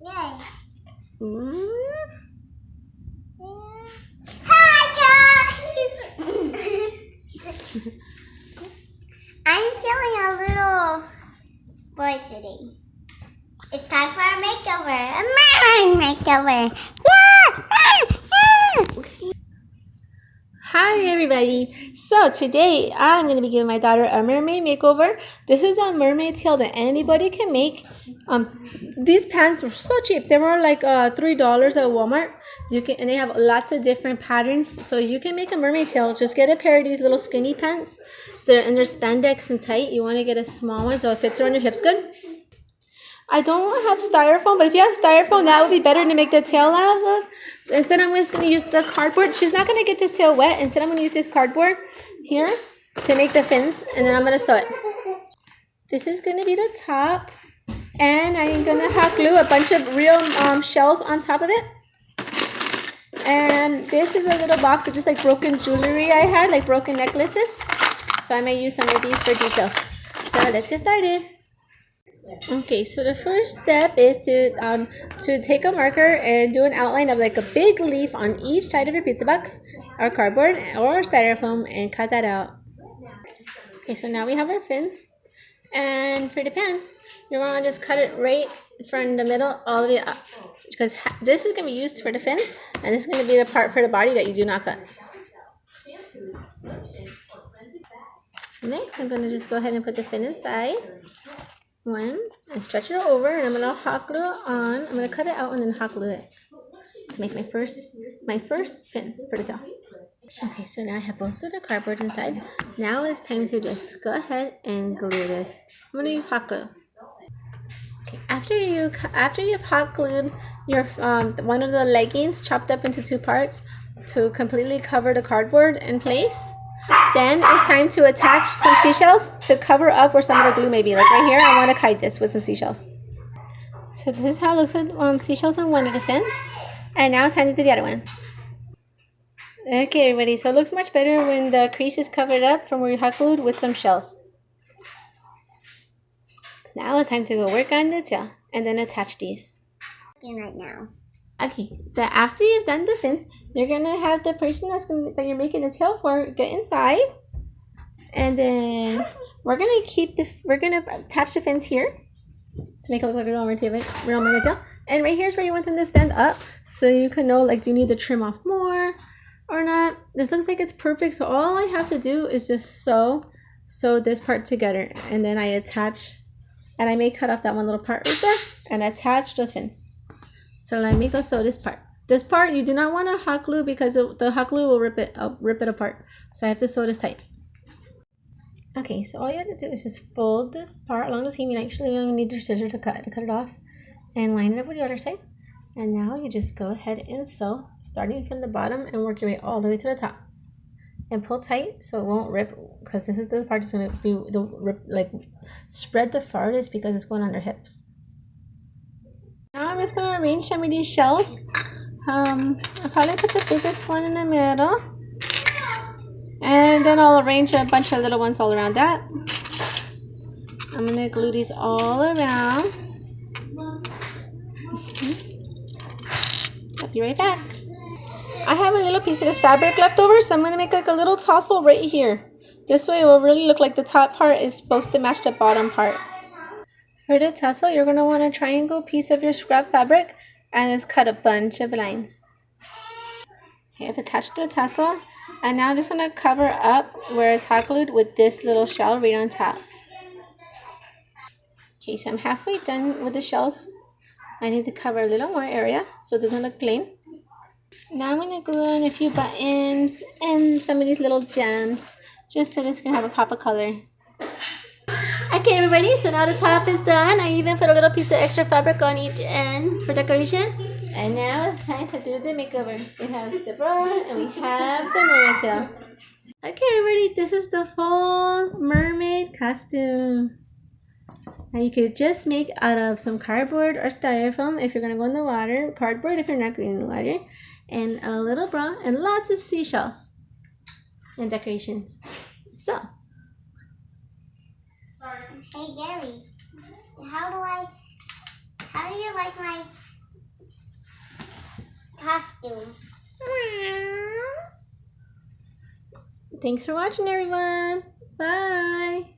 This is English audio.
Yay. Mm. Hi guys! I'm feeling a little boy today. It's time for a makeover. A mermaid makeover. Yeah! Hi everybody! So today I'm going to be giving my daughter a mermaid makeover. This is a mermaid tail that anybody can make. These pants were so cheap. They were like $3 at Walmart. And they have lots of different patterns. So you can make a mermaid tail. Just get a pair of these little skinny pants. They're spandex and tight. You want to get a small one so it fits around your hips good. I don't have styrofoam, but if you have styrofoam, that would be better to make the tail out of. Instead, I'm just going to use the cardboard. She's not going to get this tail wet. Instead, I'm going to use this cardboard here to make the fins, and then I'm going to sew it. This is going to be the top, and I'm going to hot glue a bunch of real shells on top of it. And this is a little box of just like broken jewelry I had, like broken necklaces. So I may use some of these for details. So let's get started. Okay, so the first step is to take a marker and do an outline of like a big leaf on each side of your pizza box or cardboard or styrofoam and cut that out. Okay, so now we have our fins, and for the pants, you're gonna just cut it right from the middle all the way up, because this is gonna be used for the fins, and this is gonna be the part for the body that you do not cut. So next, I'm gonna just go ahead and put the fin inside. One, and stretch it over, and I'm gonna hot glue it on. I'm gonna cut it out and then hot glue it to make my first fin for the tail. Okay, so now I have both of the cardboards inside. Now it's time to just go ahead and glue this. I'm gonna use hot glue. Okay, after you've hot glued your one of the leggings chopped up into two parts to completely cover the cardboard in place. Then it's time to attach some seashells to cover up where some of the glue may be. Like right here, I want to kite this with some seashells. So this is how it looks with seashells on one of the fins. And now it's time to do the other one. Okay, everybody. So it looks much better when the crease is covered up from where you hot glued with some shells. Now it's time to go work on the tail and then attach these. Right now. Okay, after you've done the fins, you're gonna have the person that you're making the tail for get inside, and then we're gonna attach the fins here to make it look like a real mermaid tail. And right here is where you want them to stand up, so you can know, like, do you need to trim off more or not? This looks like it's perfect, so all I have to do is just sew this part together, and then I attach, and I may cut off that one little part right there and attach those fins. So let me go sew this part. This part you do not want to hot glue because the hot glue will rip it apart. So I have to sew this tight. Okay, so all you have to do is just fold this part along the seam. You actually only need your scissors to cut it off, and line it up with the other side. And now you just go ahead and sew, starting from the bottom and work your way all the way to the top. And pull tight so it won't rip, because this is the part that's going to be the rip, like spread the farthest because it's going on their hips. Now I'm just going to arrange some of these shells. I'll probably put the biggest one in the middle. And then I'll arrange a bunch of little ones all around that. I'm going to glue these all around. I'll be right back. I have a little piece of this fabric left over, so I'm going to make like a little tassel right here. This way it will really look like the top part is supposed to match the bottom part. For the tassel, you're going to want a triangle piece of your scrap fabric and just cut a bunch of lines. Okay, I've attached the tassel, and now I'm just going to cover up where it's hot glued with this little shell right on top. Okay, so I'm halfway done with the shells. I need to cover a little more area so it doesn't look plain. Now I'm going to glue in a few buttons and some of these little gems just so this can have a pop of color. Okay, everybody, so now the top is done. I even put a little piece of extra fabric on each end for decoration. And now it's time to do the makeover. We have the bra and we have the mermaid tail. Okay, everybody, this is the full mermaid costume. Now you could just make out of some cardboard or styrofoam if you're going to go in the water, cardboard if you're not going in the water, and a little bra and lots of seashells and decorations. So. Hey Gary, how do you like my costume. Thanks for watching, everyone. Bye.